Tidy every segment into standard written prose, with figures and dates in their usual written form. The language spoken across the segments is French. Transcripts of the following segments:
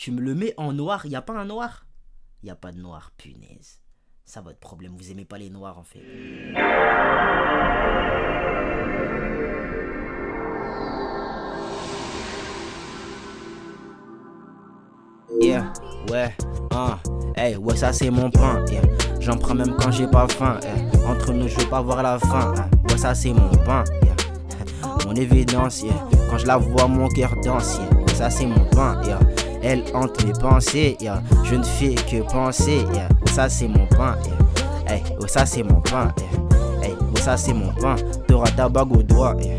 Tu me le mets en noir, y a pas un noir? Y a pas de noir, punaise. Ça, votre problème, vous aimez pas les noirs en fait. Yeah, ouais, hey, ouais, ça c'est mon pain, yeah. J'en prends même quand j'ai pas faim, yeah. Entre nous, je veux pas voir la fin, ouais, ça c'est mon pain, yeah. Mon évidence, yeah. Quand je la vois, mon cœur danse, yeah. Ouais, ça c'est mon pain, yeah. Elle hante mes pensées, yeah. Je ne fais que penser, yeah. Ouais, ça c'est mon pain, yeah. Hey, ouais, ça c'est mon pain, yeah. Hey, ouais, ça c'est mon pain. T'auras ta bague au doigt, yeah.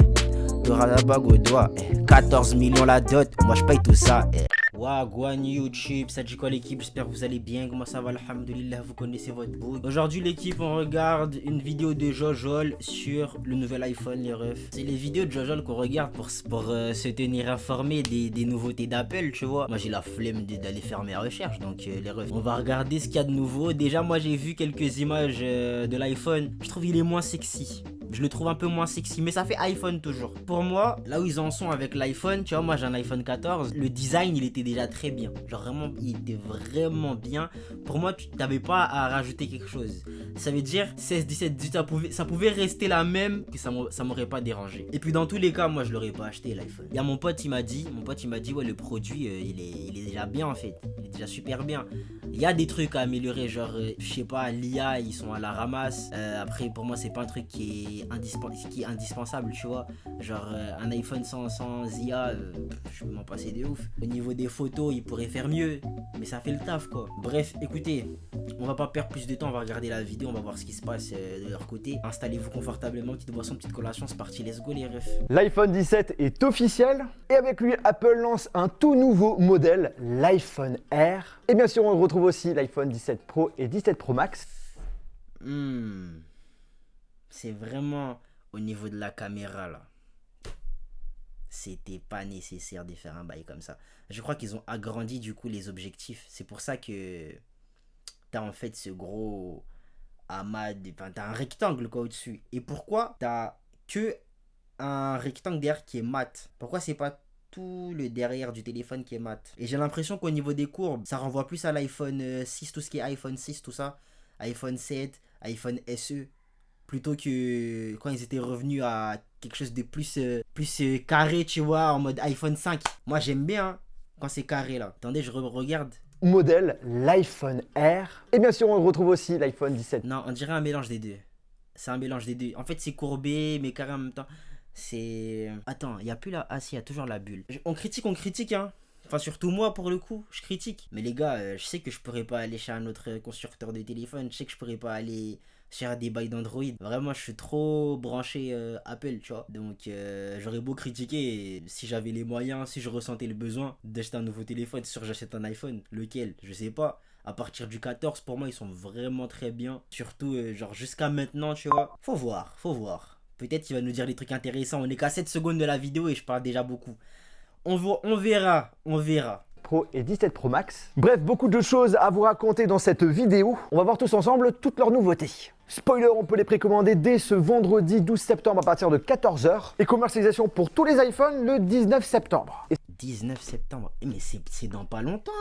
T'auras la bague au doigt, yeah. 14 millions la dot, moi je paye tout ça, yeah. Wagwan YouTube, ça dit quoi l'équipe? J'espère que vous allez bien, comment ça va, alhamdoulilah, vous connaissez votre bout. Aujourd'hui l'équipe, on regarde une vidéo de Jojol sur le nouvel iPhone, les refs. C'est les vidéos de Jojol qu'on regarde pour se tenir informé des nouveautés d'Apple, tu vois. Moi j'ai la flemme d'aller faire mes recherches, donc les refs. On va regarder ce qu'il y a de nouveau. Déjà moi j'ai vu quelques images de l'iPhone, je trouve il est moins sexy. Je le trouve un peu moins sexy, mais ça fait iPhone toujours. Pour moi, là où ils en sont avec l'iPhone, tu vois, moi j'ai un iPhone 14, le design il était déjà très bien. Genre vraiment, il était vraiment bien. Pour moi, tu n'avais pas à rajouter quelque chose. Ça veut dire 16, 17, 18, ça pouvait rester la même, que ça m'aurait pas dérangé. Et puis dans tous les cas, moi je l'aurais pas acheté l'iPhone. Il y a mon pote, il m'a dit, ouais, le produit, il est déjà bien en fait. Il est déjà super bien. Il y a des trucs à améliorer, genre, je sais pas, l'IA, ils sont à la ramasse. Après, pour moi, c'est pas un truc qui est indispensable, tu vois. Genre, un iPhone sans IA, je peux m'en passer de ouf. Au niveau des photos, il pourrait faire mieux, mais ça fait le taf, quoi. Bref, écoutez, on va pas perdre plus de temps, on va regarder la vidéo, on va voir ce qui se passe de leur côté. Installez-vous confortablement, petite boisson, petite collation, c'est parti, let's go les refs. L'iPhone 17 est officiel et avec lui, Apple lance un tout nouveau modèle, l'iPhone Air. Et bien sûr, on retrouve aussi l'iPhone 17 Pro et 17 Pro Max. C'est vraiment au niveau de la caméra là. C'était pas nécessaire de faire un bail comme ça. Je crois qu'ils ont agrandi du coup les objectifs. C'est pour ça que t'as en fait ce gros amas, enfin t'as un rectangle quoi au-dessus. Et pourquoi t'as que un rectangle derrière qui est mat? Pourquoi c'est pas tout le derrière du téléphone qui est mat? Et j'ai l'impression qu'au niveau des courbes, ça renvoie plus à l'iPhone 6, tout ce qui est iPhone 6, tout ça. iPhone 7, iPhone SE. Plutôt que quand ils étaient revenus à quelque chose de plus carré, tu vois, en mode iPhone 5. Moi, j'aime bien hein, quand c'est carré, là. Attendez, je regarde. Modèle, l'iPhone Air. Et bien sûr, on retrouve aussi l'iPhone 17. Non, on dirait un mélange des deux. C'est un mélange des deux. En fait, c'est courbé, mais carré en même temps. C'est... Attends, il n'y a plus la... Ah si, il y a toujours la bulle. On critique, hein. Enfin, surtout moi, pour le coup, je critique. Mais les gars, je sais que je pourrais pas aller chez un autre constructeur de téléphone. Je sais que je pourrais pas aller chez des bails d'Android. Vraiment, je suis trop branché Apple, tu vois. Donc, j'aurais beau critiquer. Et si j'avais les moyens, si je ressentais le besoin d'acheter un nouveau téléphone, sûr j'achète un iPhone. Lequel? Je sais pas. À partir du 14, pour moi, ils sont vraiment très bien. Surtout, genre, jusqu'à maintenant, tu vois. Faut voir, faut voir. Peut-être qu'il va nous dire des trucs intéressants. On est qu'à 7 secondes de la vidéo et je parle déjà beaucoup. On verra, on verra. Pro et 17 Pro Max. Bref, beaucoup de choses à vous raconter dans cette vidéo. On va voir tous ensemble toutes leurs nouveautés. Spoiler, on peut les précommander dès ce vendredi 12 septembre à partir de 14 h. Et commercialisation pour tous les iPhones le 19 septembre. 19 septembre, mais c'est dans pas longtemps.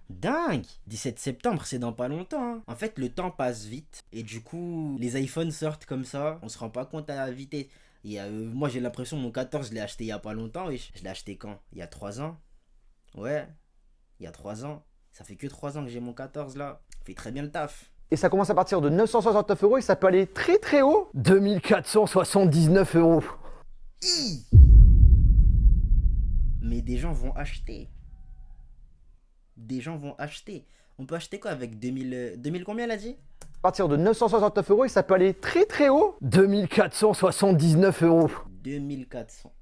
Dingue, 17 septembre, c'est dans pas longtemps. En fait, le temps passe vite. Et du coup, les iPhones sortent comme ça. On se rend pas compte à la vitesse. Et moi, j'ai l'impression, mon 14, je l'ai acheté il y a pas longtemps. Oui. Je l'ai acheté quand? Il y a 3 ans. Ouais, il y a 3 ans. Ça fait que 3 ans que j'ai mon 14 là. Fait très bien le taf. Et ça commence à partir de 969 € et ça peut aller très très haut. 2479 €. Mais des gens vont acheter. Des gens vont acheter. On peut acheter quoi avec 2000 combien elle a dit? À partir de 969 € et ça peut aller très très haut. 2479 €. 2400.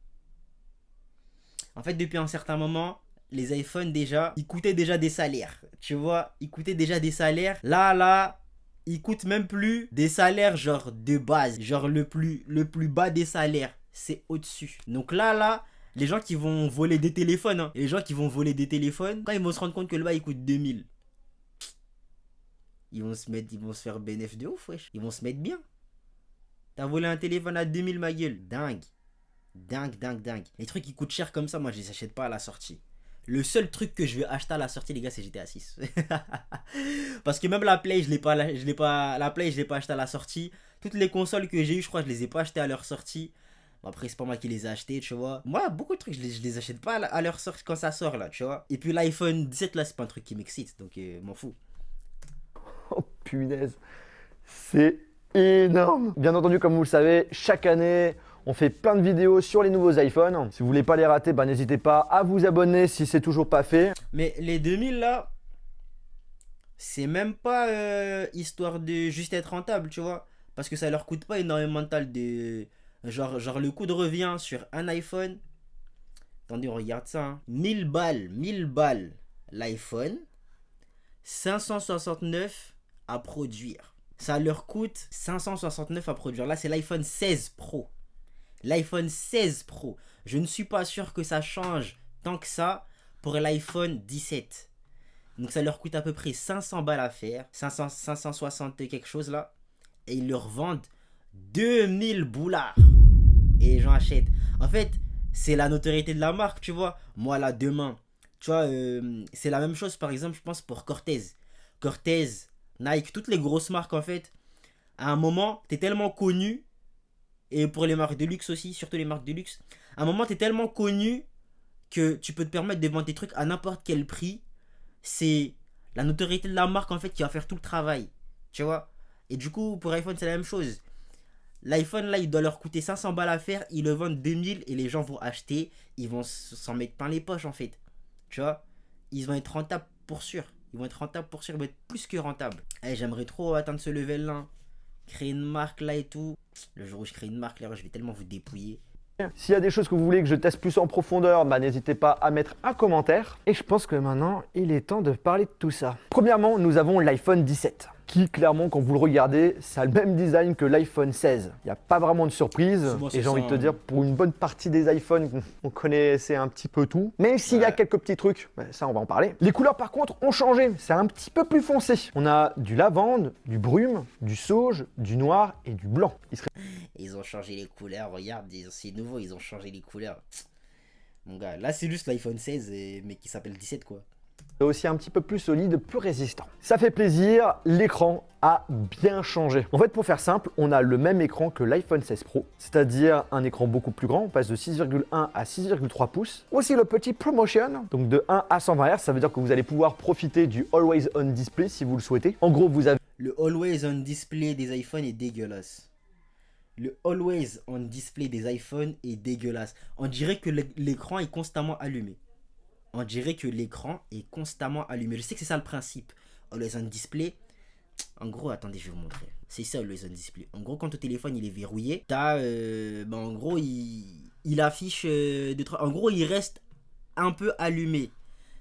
En fait, depuis un certain moment, les iPhones déjà, ils coûtaient déjà des salaires. Tu vois, ils coûtaient déjà des salaires. Là, ils coûtent même plus des salaires genre de base. Genre le plus bas des salaires. C'est au-dessus. Donc là, les gens qui vont voler des téléphones, hein, les gens qui vont voler des téléphones, quand ils vont se rendre compte que le bas il coûte 2000, ils vont se faire bénéfice de ouf, wesh. Ils vont se mettre bien. T'as volé un téléphone à 2000, ma gueule. Dingue. Dingue. Les trucs qui coûtent cher comme ça, moi je les achète pas à la sortie. Le seul truc que je vais acheter à la sortie, les gars, c'est GTA 6. Parce que même la Play, je l'ai pas acheté à la sortie. Toutes les consoles que j'ai eues, je crois, je les ai pas achetées à leur sortie. Bon, après, c'est pas moi qui les ai achetées, tu vois. Moi, beaucoup de trucs, je les achète pas à leur sortie quand ça sort, là, tu vois. Et puis l'iPhone 17, là, c'est pas un truc qui m'excite, donc m'en fous. Oh punaise, c'est énorme. Bien entendu, comme vous le savez, chaque année, on fait plein de vidéos sur les nouveaux iPhones. Si vous voulez pas les rater, bah, n'hésitez pas à vous abonner si c'est toujours pas fait. Mais les 2000 là, c'est même pas histoire de juste être rentable, tu vois. Parce que ça leur coûte pas énormément de tal de... Genre le coût de revient sur un iPhone. Attendez, on regarde ça. Hein. 1000 balles l'iPhone. 569 à produire. Ça leur coûte 569 à produire. Là, c'est l'iPhone 16 Pro. L'iPhone 16 Pro. Je ne suis pas sûr que ça change tant que ça pour l'iPhone 17. Donc ça leur coûte à peu près 500 balles à faire. 560 quelque chose là. Et ils leur vendent 2000 boulards. Et les gens achètent. En fait, c'est la notoriété de la marque, tu vois. Moi là, demain, tu vois, c'est la même chose par exemple, je pense, pour Cortez. Cortez, Nike, toutes les grosses marques en fait. À un moment, t'es tellement connu. Et pour les marques de luxe aussi, surtout les marques de luxe. À un moment, t'es tellement connu que tu peux te permettre de vendre des trucs à n'importe quel prix. C'est la notoriété de la marque en fait qui va faire tout le travail. Tu vois. Et du coup, pour iPhone, c'est la même chose. L'iPhone là, il doit leur coûter 500 balles à faire. Ils le vendent 2000 et les gens vont acheter. Ils vont s'en mettre plein les poches en fait. Tu vois. Ils vont être rentables pour sûr. Ils vont être rentables pour sûr. Ils vont être plus que rentables. Eh, j'aimerais trop atteindre ce level là. Créer une marque là et tout. Le jour où je crée une marque là, je vais tellement vous dépouiller. S'il y a des choses que vous voulez que je teste plus en profondeur, bah, n'hésitez pas à mettre un commentaire. Et je pense que maintenant, il est temps de parler de tout ça. Premièrement, nous avons l'iPhone 17. Qui, clairement, quand vous le regardez, ça a le même design que l'iPhone 16. Il n'y a pas vraiment de surprise. Souvent, Et j'ai envie de te dire, pour une bonne partie des iPhones, on connaissait un petit peu tout. Même s'il y a quelques petits trucs, bah, ça, on va en parler. Les couleurs, par contre, ont changé. C'est un petit peu plus foncé. On a du lavande, du brume, du sauge, du noir et du blanc. Ils ont changé les couleurs. Regarde, c'est nouveau, ils ont changé les couleurs. Mon gars, là, c'est juste l'iPhone 16, mais qui s'appelle 17, quoi. Aussi un petit peu plus solide, plus résistant. Ça fait plaisir, l'écran a bien changé. En fait, pour faire simple, on a le même écran que l'iPhone 16 Pro, c'est-à-dire un écran beaucoup plus grand, on passe de 6,1 à 6,3 pouces. Aussi le petit ProMotion, donc de 1 à 120 Hz, ça veut dire que vous allez pouvoir profiter du Always On Display si vous le souhaitez. En gros, vous avez... Le Always On Display des iPhones est dégueulasse. Le Always On Display des iPhones est dégueulasse. On dirait que l'écran est constamment allumé. On dirait que l'écran est constamment allumé. Je sais que c'est ça le principe. Always On Display. En gros, attendez, je vais vous montrer. C'est ça Always On Display. En gros, quand ton téléphone il est verrouillé, t'as, en gros, il affiche en gros, il reste un peu allumé.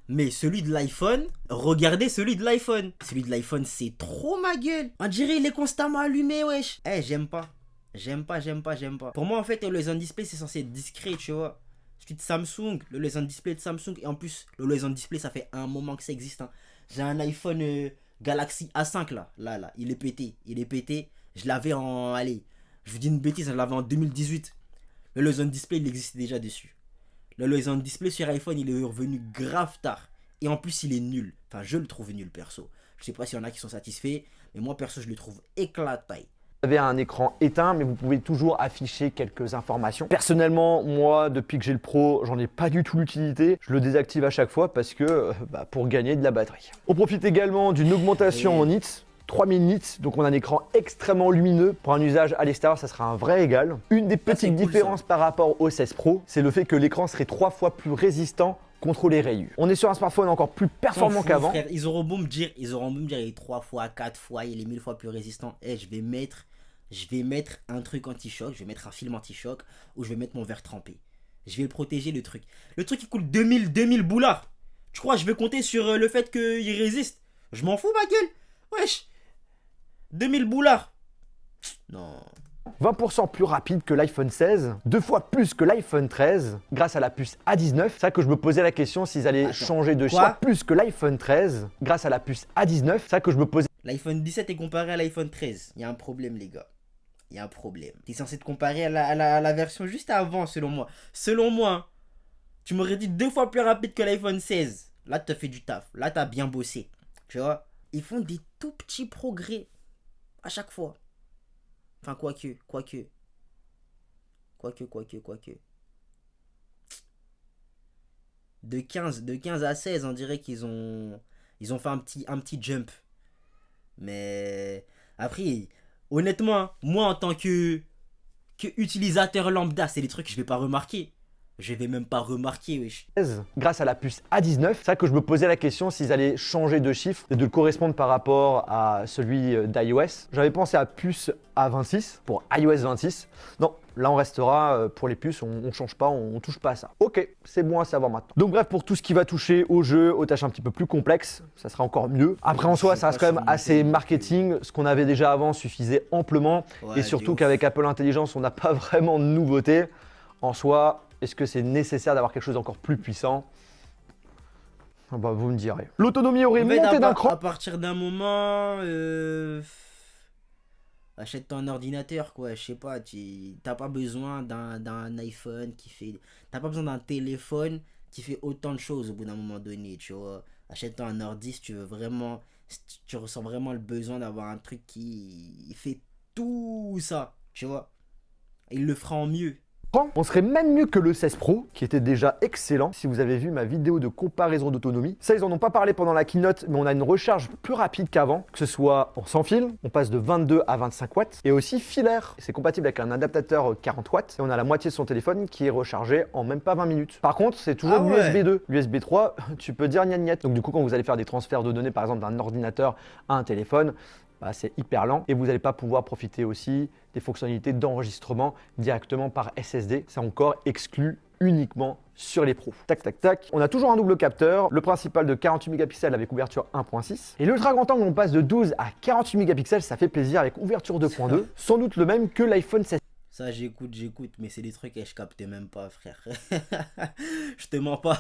Mais celui de l'iPhone, regardez celui de l'iPhone. Celui de l'iPhone, c'est trop ma gueule. On dirait il est constamment allumé, wesh. Eh, j'aime pas. J'aime pas. Pour moi, en fait, Always On Display, c'est censé être discret, tu vois. Celui de Samsung, le Always On Display de Samsung. Et en plus, le Always On Display, ça fait un moment que ça existe. Hein. J'ai un iPhone Galaxy A5 là. Là. Il est pété. Je l'avais en... Allez, je vous dis une bêtise, je l'avais en 2018. Le Always On Display, il existait déjà dessus. Le Always On Display sur iPhone, il est revenu grave tard. Et en plus, il est nul. Enfin, je le trouve nul, perso. Je sais pas s'il y en a qui sont satisfaits. Mais moi, perso, je le trouve éclaté. Vous avez un écran éteint, mais vous pouvez toujours afficher quelques informations. Personnellement, moi, depuis que j'ai le Pro, j'en ai pas du tout l'utilité. Je le désactive à chaque fois parce que pour gagner de la batterie. On profite également d'une augmentation en nits. 3000 nits, donc on a un écran extrêmement lumineux. Pour un usage à l'extérieur, ça sera un vrai égal. Une des petites différences par rapport au 16 Pro, c'est le fait que l'écran serait 3 fois plus résistant contre les rayures. On est sur un smartphone encore plus performant qu'avant. Ils auront beau me dire, il est 3 fois, 4 fois, il est 1000 fois plus résistant. Et je vais mettre un truc anti-choc, je vais mettre un film anti-choc ou je vais mettre mon verre trempé. Je vais le protéger, le truc. Le truc, il coûte 2000 boulards. Tu crois, je vais compter sur le fait qu'il résiste? Je m'en fous, ma gueule. Wesh. 2000 boulards. Non. 20% plus rapide que l'iPhone 16, 2 fois plus que l'iPhone 13, grâce à la puce A19. C'est ça que je me posais la question s'ils allaient changer de chip. Plus que l'iPhone 13, grâce à la puce A19. C'est ça que je me posais. L'iPhone 17 est comparé à l'iPhone 13. Il y a un problème, les gars. Il y a un problème. T'es censé te comparer à la version juste avant, selon moi. Selon moi, Tu m'aurais dit 2 fois plus rapide que l'iPhone 16. Là, tu as fait du taf. Là, tu as bien bossé. Tu vois? Ils font des tout petits progrès à chaque fois. Enfin, quoique. De 15 à 16, on dirait qu'ils ont fait un petit jump. Mais après, honnêtement, moi en tant que utilisateur lambda, c'est des trucs que je vais pas remarquer. Je vais même pas remarquer, wesh. Grâce à la puce A19, c'est ça que je me posais la question s'ils allaient changer de chiffre et de le correspondre par rapport à celui d'iOS. J'avais pensé à puce A26 pour iOS 26. Non, là on restera pour les puces, on change pas, on touche pas à ça. Ok, c'est bon à savoir maintenant. Donc bref, pour tout ce qui va toucher au jeu, aux tâches un petit peu plus complexes, ça sera encore mieux. Après en soi, ça reste quand même assez marketing. Ce qu'on avait déjà avant suffisait amplement. Ouais, et surtout qu'avec Apple Intelligence, on n'a pas vraiment de nouveautés. En soi, est-ce que c'est nécessaire d'avoir quelque chose d'encore plus puissant? Ah bah, vous me direz. L'autonomie aurait monté d'un cran. À partir d'un moment, achète ton ordinateur, quoi. Je sais pas, t'as pas besoin d'un iPhone qui fait. T'as pas besoin d'un téléphone qui fait autant de choses au bout d'un moment donné, tu vois. Achète-toi un ordi si tu veux vraiment. Si tu ressens vraiment le besoin d'avoir un truc qui fait tout ça, tu vois. Il le fera en mieux. On serait même mieux que le 16 Pro, qui était déjà excellent. Si vous avez vu ma vidéo de comparaison d'autonomie, ça ils en ont pas parlé pendant la keynote, mais on a une recharge plus rapide qu'avant, que ce soit en sans fil, on passe de 22 à 25 watts, et aussi filaire. C'est compatible avec un adaptateur 40 watts, et on a la moitié de son téléphone qui est rechargé en même pas 20 minutes. Par contre, c'est toujours l'USB 2. L'USB 3, tu peux dire gnagnette. Donc du coup, quand vous allez faire des transferts de données, par exemple d'un ordinateur à un téléphone, bah, c'est hyper lent et vous n'allez pas pouvoir profiter aussi des fonctionnalités d'enregistrement directement par SSD. C'est encore exclu uniquement sur les pros. Tac, tac, tac. On a toujours un double capteur, le principal de 48 mégapixels avec ouverture 1.6. Et l'ultra grand angle, on passe de 12 à 48 mégapixels, ça fait plaisir avec ouverture 2.2. Sans doute le même que l'iPhone 16. Ça, j'écoute, mais c'est des trucs que je captais même pas, frère. Je te mens pas.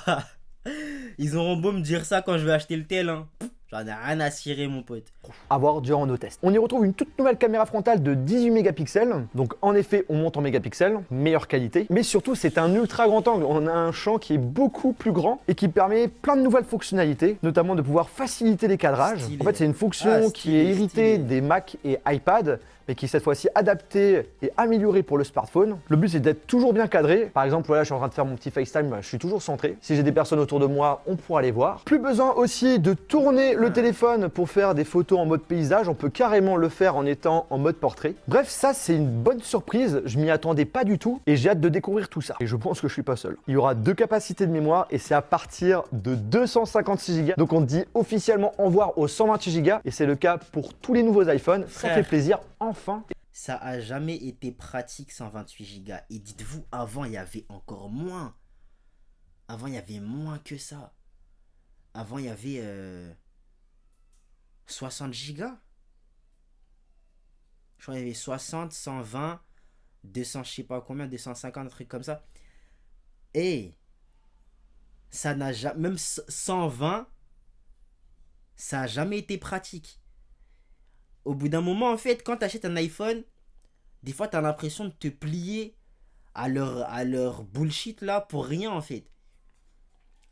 Ils auront beau me dire ça quand je vais acheter le tel, hein. J'en ai rien à cirer, mon pote. À voir durant nos tests. On y retrouve une toute nouvelle caméra frontale de 18 mégapixels. Donc en effet, on monte en mégapixels, meilleure qualité. Mais surtout, c'est un ultra grand angle. On a un champ qui est beaucoup plus grand et qui permet plein de nouvelles fonctionnalités, notamment de pouvoir faciliter les cadrages. Stylé. En fait, c'est une fonction qui est héritée des Mac et iPad, mais qui est cette fois-ci adaptée et améliorée pour le smartphone. Le but, c'est d'être toujours bien cadré. Par exemple, voilà, je suis en train de faire mon petit FaceTime, je suis toujours centré. Si j'ai des personnes autour de moi, on pourra les voir. Plus besoin aussi de tourner le téléphone pour faire des photos en mode paysage. On peut carrément le faire en étant en mode portrait. Bref, ça, c'est une bonne surprise. Je m'y attendais pas du tout et j'ai hâte de découvrir tout ça. Et je pense que je suis pas seul. Il y aura 2 capacités de mémoire et c'est à partir de 256 Go. Donc on dit officiellement au revoir aux 128 Go et c'est le cas pour tous les nouveaux iPhones. Ça fait plaisir. Enfin. Ça a jamais été pratique 128 Go. Et dites-vous, avant, il y avait encore moins. Avant, il y avait moins que ça. Avant, il y avait 60 Go. Je crois qu'il y avait 60, 120, 200, je sais pas combien, 250, un truc comme ça. Et ça n'a jamais, même 120, ça a jamais été pratique. Au bout d'un moment, en fait, quand tu achètes un iPhone, des fois, tu as l'impression de te plier à leur bullshit là pour rien, en fait.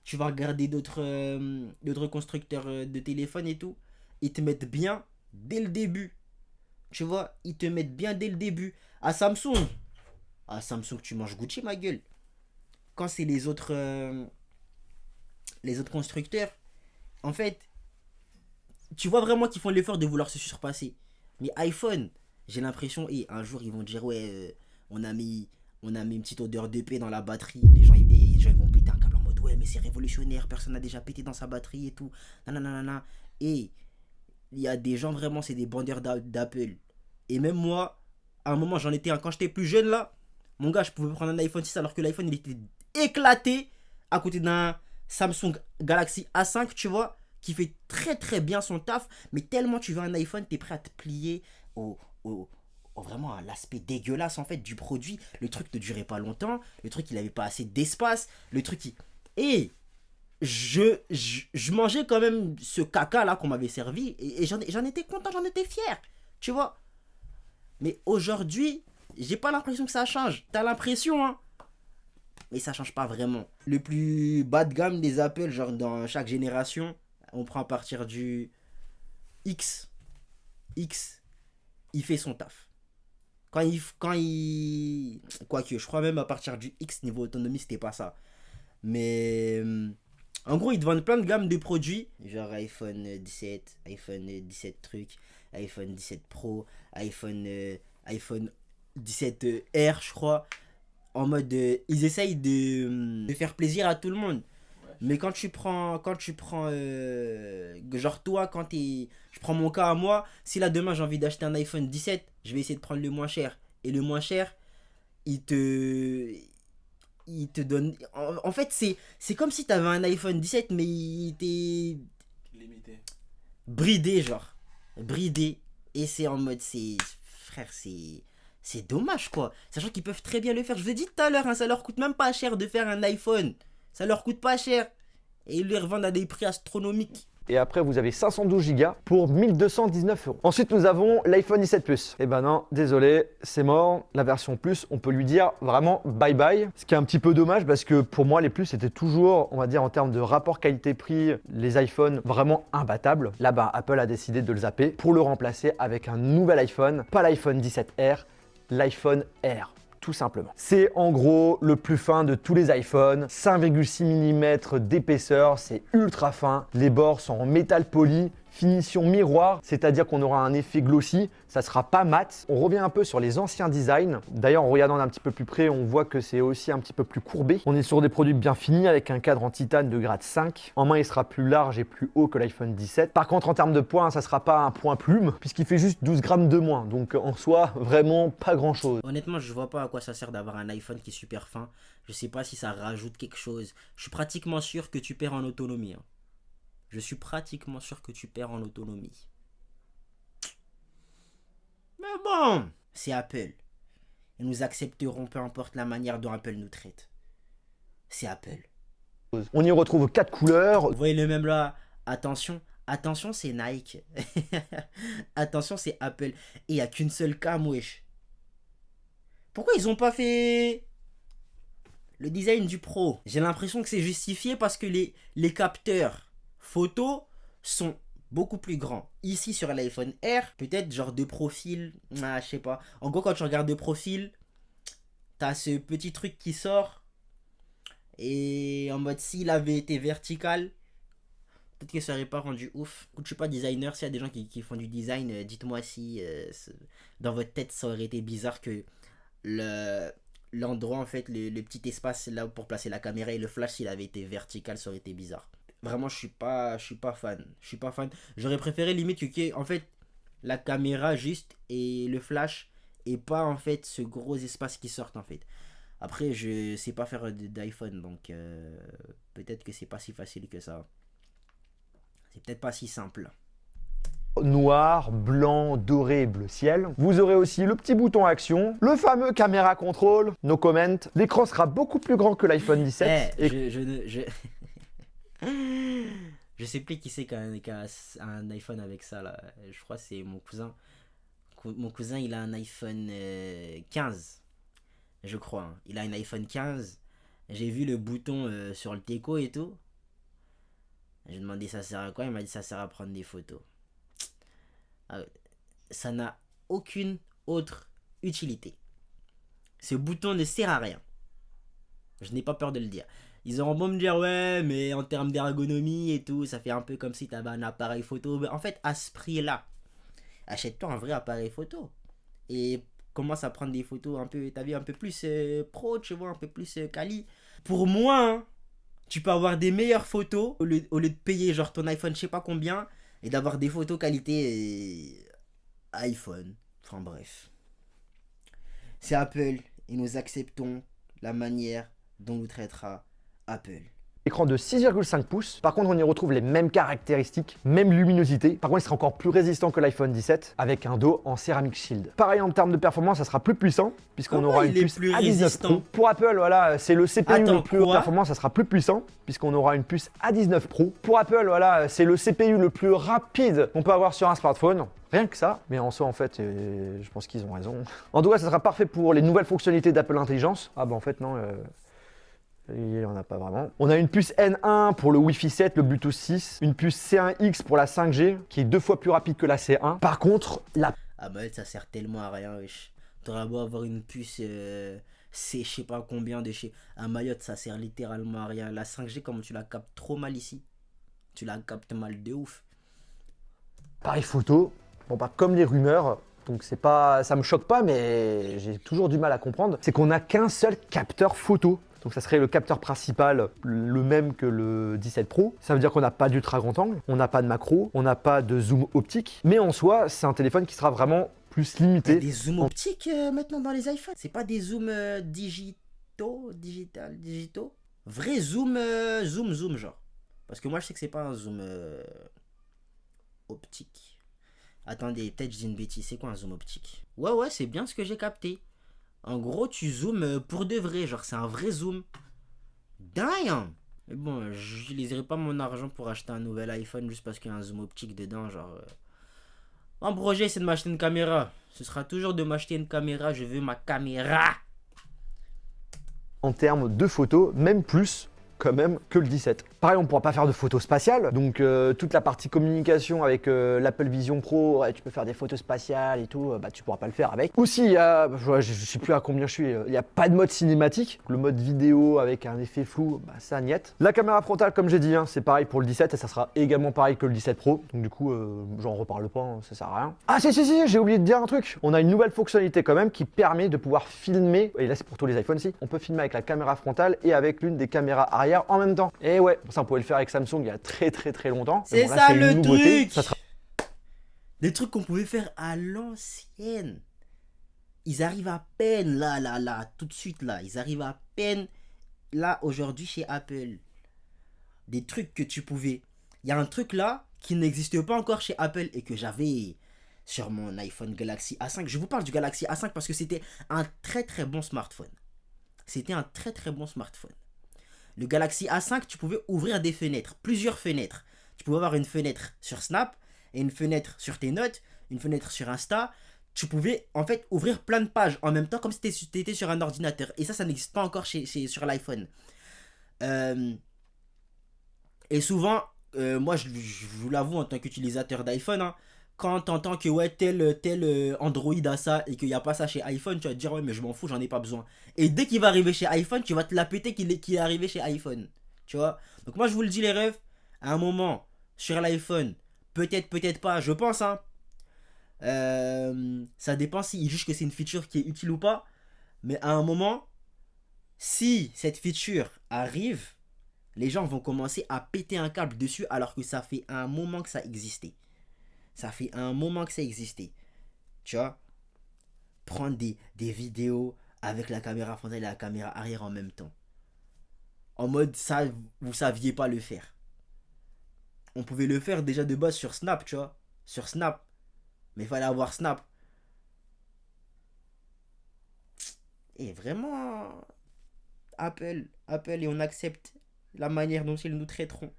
Tu vas regarder d'autres constructeurs de téléphones et tout. Ils te mettent bien dès le début. Tu vois, ils te mettent bien dès le début. À Samsung, tu manges Gucci, ma gueule. Quand c'est les autres constructeurs, en fait, tu vois vraiment qu'ils font l'effort de vouloir se surpasser. Mais iPhone, j'ai l'impression, un jour ils vont dire ouais, on a mis une petite odeur d'épée dans la batterie. Les gens ils vont péter un câble en mode ouais, mais c'est révolutionnaire, personne n'a déjà pété dans sa batterie et tout. Nanana. Et il y a des gens vraiment, c'est des bandeurs d'Apple. Et même moi, à un moment, j'en étais un. Quand j'étais plus jeune là, mon gars, je pouvais prendre un iPhone 6 alors que l'iPhone il était éclaté à côté d'un Samsung Galaxy A5, tu vois, qui fait très très bien son taf, mais tellement tu veux un iPhone, t'es prêt à te plier vraiment à l'aspect dégueulasse en fait du produit. Le truc ne durait pas longtemps, le truc il avait pas assez d'espace, le truc il... Et je mangeais quand même ce caca là qu'on m'avait servi et j'en étais content, j'en étais fier, tu vois. Mais aujourd'hui, j'ai pas l'impression que ça change. T'as l'impression, hein, mais ça change pas vraiment. Le plus bas de gamme des Apple, genre dans chaque génération, on prend à partir du X. X, il fait son taf. Quoique, je crois même à partir du X, niveau autonomie, c'était pas ça. Mais en gros, ils te vendent plein de gammes de produits. Genre iPhone 17, iPhone 17 trucs, iPhone 17 Pro, iPhone 17 R, je crois. En mode, ils essayent de faire plaisir à tout le monde. Mais quand tu prends, genre toi, je prends mon cas à moi, si là demain j'ai envie d'acheter un iPhone 17, je vais essayer de prendre le moins cher. Et le moins cher, il te donne, en fait c'est comme si tu avais un iPhone 17, mais il était Limité. bridé, genre. Bridé. Et c'est en mode, frère, c'est dommage, quoi. Sachant qu'ils peuvent très bien le faire. Je vous ai dit tout à l'heure, hein, ça leur coûte même pas cher de faire un iPhone. Ça leur coûte pas cher. Et ils les revendent à des prix astronomiques. Et après, vous avez 512 Go pour 1219 €. Ensuite, nous avons l'iPhone 17 Plus. Eh ben non, désolé, c'est mort. La version Plus, on peut lui dire vraiment bye bye. Ce qui est un petit peu dommage parce que pour moi, les Plus c'était toujours, on va dire en termes de rapport qualité-prix, les iPhones vraiment imbattables. Là-bas, Apple a décidé de le zapper pour le remplacer avec un nouvel iPhone. Pas l'iPhone 17R, l'iPhone R. Tout simplement. C'est en gros le plus fin de tous les iPhones, 5,6 mm d'épaisseur, c'est ultra fin, les bords sont en métal poli, finition miroir, c'est-à-dire qu'on aura un effet glossy, ça sera pas mat. On revient un peu sur les anciens designs, d'ailleurs en regardant d'un petit peu plus près, on voit que c'est aussi un petit peu plus courbé. On est sur des produits bien finis avec un cadre en titane de grade 5. En main, il sera plus large et plus haut que l'iPhone 17. Par contre, en termes de poids, ça sera pas un point plume, puisqu'il fait juste 12 grammes de moins, donc en soi, vraiment pas grand-chose. Honnêtement, je vois pas à quoi ça sert d'avoir un iPhone qui est super fin. Je sais pas si ça rajoute quelque chose. Je suis pratiquement sûr que tu perds en autonomie, hein. Je suis pratiquement sûr que tu perds en autonomie. Mais bon, c'est Apple. Et nous accepterons peu importe la manière dont Apple nous traite. C'est Apple. On y retrouve 4 couleurs. Vous voyez le même là. Attention, attention, c'est Nike. Attention, c'est Apple. Et il n'y a qu'une seule cam, wesh. Pourquoi ils ont pas fait le design du Pro? J'ai l'impression que c'est justifié parce que les capteurs photos sont beaucoup plus grands. Ici sur l'iPhone R, peut-être genre de profil, je sais pas. En gros, quand tu regardes de profil, t'as ce petit truc qui sort. Et en mode, s'il avait été vertical, peut-être que ça aurait pas rendu ouf. Écoute, je suis pas designer, s'il y a des gens qui font du design, dites-moi si dans votre tête ça aurait été bizarre que l'endroit, en fait, le petit espace là pour placer la caméra et le flash, s'il avait été vertical, ça aurait été bizarre. Vraiment, je suis pas fan. Je suis pas fan. J'aurais préféré limite que, en fait, la caméra juste et le flash et pas, en fait, ce gros espace qui sort, en fait. Après, je sais pas faire d'iPhone, donc peut-être que c'est pas si facile que ça. C'est peut-être pas si simple. Noir, blanc, doré, bleu ciel. Vous aurez aussi le petit bouton action, le fameux caméra control, no comment. L'écran sera beaucoup plus grand que l'iPhone 17. Je sais plus qui c'est qui a un iPhone avec ça là. Je crois que c'est mon cousin. Mon cousin, il a un iPhone 15. Je crois. Hein. Il a un iPhone 15. J'ai vu le bouton sur le Teco et tout. J'ai demandé ça sert à quoi. Il m'a dit ça sert à prendre des photos. Ça n'a aucune autre utilité. Ce bouton ne sert à rien. Je n'ai pas peur de le dire. Ils auront beau me dire ouais mais en termes d'ergonomie et tout, ça fait un peu comme si tu avais un appareil photo. Mais en fait, à ce prix-là, achète-toi un vrai appareil photo. Et commence à prendre des photos un peu, t'as vu, un peu plus pro, tu vois, un peu plus quali. Pour moi, hein, tu peux avoir des meilleures photos au lieu de payer genre ton iPhone je sais pas combien et d'avoir des photos qualité iPhone. Enfin bref. C'est Apple et nous acceptons la manière dont nous traitera Apple. Écran de 6,5 pouces. Par contre, on y retrouve les mêmes caractéristiques, même luminosité. Par contre, il sera encore plus résistant que l'iPhone 17 avec un dos en Ceramic Shield. Pareil, en termes de performance, ça sera plus puissant puisqu'on aura une puce A19 Pro. Pour Apple, voilà, c'est le CPU le plus haut performance, ça sera plus puissant puisqu'on aura une puce A19 Pro. Pour Apple, voilà, c'est le CPU le plus rapide qu'on peut avoir sur un smartphone. Rien que ça, mais en soi, en fait, je pense qu'ils ont raison. En tout cas, ça sera parfait pour les nouvelles fonctionnalités d'Apple Intelligence. Ah bah en fait, non. Il n'y en a pas vraiment. On a une puce N1 pour le Wi-Fi 7, le Bluetooth 6. Une puce C1X pour la 5G, qui est 2 fois plus rapide que la C1. Par contre, la... Ah bah ça sert tellement à rien, wesh. T'aurais beau avoir une puce c'est je sais pas combien de chez... À Mayotte, ça sert littéralement à rien. La 5G, comme tu la captes trop mal ici. Tu la captes mal de ouf. Pareil photo. Bon bah comme les rumeurs, donc c'est pas, ça me choque pas, mais j'ai toujours du mal à comprendre. C'est qu'on n'a qu'un seul capteur photo. Donc ça serait le capteur principal, le même que le 17 Pro. Ça veut dire qu'on n'a pas d'ultra grand angle, on n'a pas de macro, on n'a pas de zoom optique. Mais en soi, c'est un téléphone qui sera vraiment plus limité. Il y a des zooms optiques maintenant dans les iPhones. C'est pas des zooms digitaux. Vrai zoom, zoom genre. Parce que moi je sais que c'est pas un zoom optique. Attendez, peut-être je dis une bêtise. C'est quoi un zoom optique? Ouais, c'est bien ce que j'ai capté. En gros, tu zoomes pour de vrai. Genre, c'est un vrai zoom. Damn! Mais bon, j'utiliserai pas mon argent pour acheter un nouvel iPhone juste parce qu'il y a un zoom optique dedans. Genre, mon projet, c'est de m'acheter une caméra. Ce sera toujours de m'acheter une caméra. Je veux ma caméra. En termes de photos, même plus quand même que le 17. Pareil, on ne pourra pas faire de photos spatiales, donc toute la partie communication avec l'Apple Vision Pro, ouais, tu peux faire des photos spatiales et tout, bah tu pourras pas le faire avec. Aussi, il y a, je sais plus à combien je suis, il n'y a pas de mode cinématique, le mode vidéo avec un effet flou, bah ça niette. La caméra frontale, comme j'ai dit, hein, c'est pareil pour le 17 et ça sera également pareil que le 17 Pro, donc du coup, j'en reparle pas, hein, ça sert à rien. Ah si, j'ai oublié de dire un truc, on a une nouvelle fonctionnalité quand même qui permet de pouvoir filmer, et là c'est pour tous les iPhones aussi, on peut filmer avec la caméra frontale et avec l'une des caméras arrière en même temps. Et ouais, ça on pouvait le faire avec Samsung il y a très longtemps. C'est bon, là, ça le nouveauté. truc. Ça sera... Des trucs qu'on pouvait faire à l'ancienne. Ils arrivent à peine là, tout de suite là. Ils arrivent à peine là aujourd'hui chez Apple. Des trucs que tu pouvais. Il y a un truc là qui n'existe pas encore chez Apple et que j'avais sur mon iPhone Galaxy A5. Je vous parle du Galaxy A5 parce que c'était un très bon smartphone. C'était un très bon smartphone. Le Galaxy A5, tu pouvais ouvrir des fenêtres, plusieurs fenêtres. Tu pouvais avoir une fenêtre sur Snap, et une fenêtre sur tes notes, une fenêtre sur Insta. Tu pouvais en fait ouvrir plein de pages en même temps comme si tu étais sur un ordinateur. Et ça n'existe pas encore sur l'iPhone. Et souvent, moi je vous l'avoue en tant qu'utilisateur d'iPhone, hein, quand t'entends que ouais, tel Android a ça et qu'il n'y a pas ça chez iPhone, tu vas te dire ouais mais je m'en fous, j'en ai pas besoin. Et dès qu'il va arriver chez iPhone, tu vas te la péter qu'il est arrivé chez iPhone. Tu vois. Donc moi je vous le dis les refs, à un moment, sur l'iPhone, peut-être pas, je pense hein. Ça dépend s'ils jugent que c'est une feature qui est utile ou pas. Mais à un moment, si cette feature arrive, les gens vont commencer à péter un câble dessus alors que ça fait un moment que ça existait. Ça fait un moment que ça existait. Tu vois, prendre des vidéos avec la caméra frontale et la caméra arrière en même temps. En mode, ça, vous saviez pas le faire. On pouvait le faire déjà de base sur Snap, tu vois. Sur Snap. Mais il fallait avoir Snap. Et vraiment, Apple, et on accepte la manière dont ils nous traiteront.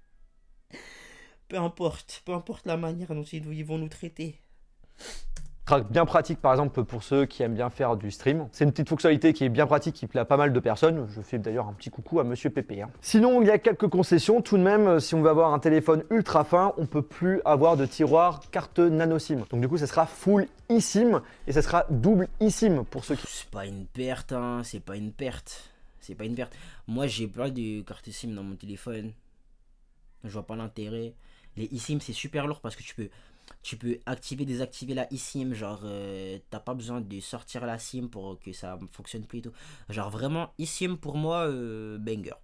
Peu importe la manière dont ils vont nous traiter. Sera bien pratique par exemple pour ceux qui aiment bien faire du stream. C'est une petite fonctionnalité qui est bien pratique, qui plaît à pas mal de personnes. Je fais d'ailleurs un petit coucou à Monsieur Pépé. Hein. Sinon, il y a quelques concessions. Tout de même, si on veut avoir un téléphone ultra fin, on peut plus avoir de tiroir carte nano SIM. Donc du coup, ça sera full eSIM et ça sera double eSIM pour ceux qui... C'est pas une perte, hein. C'est pas une perte. Moi, j'ai pas de carte SIM dans mon téléphone. Je vois pas l'intérêt. Les eSIM, c'est super lourd parce que tu peux activer, désactiver la eSIM. Genre, t'as pas besoin de sortir la SIM pour que ça fonctionne plus et tout. Genre, vraiment, eSIM pour moi, banger.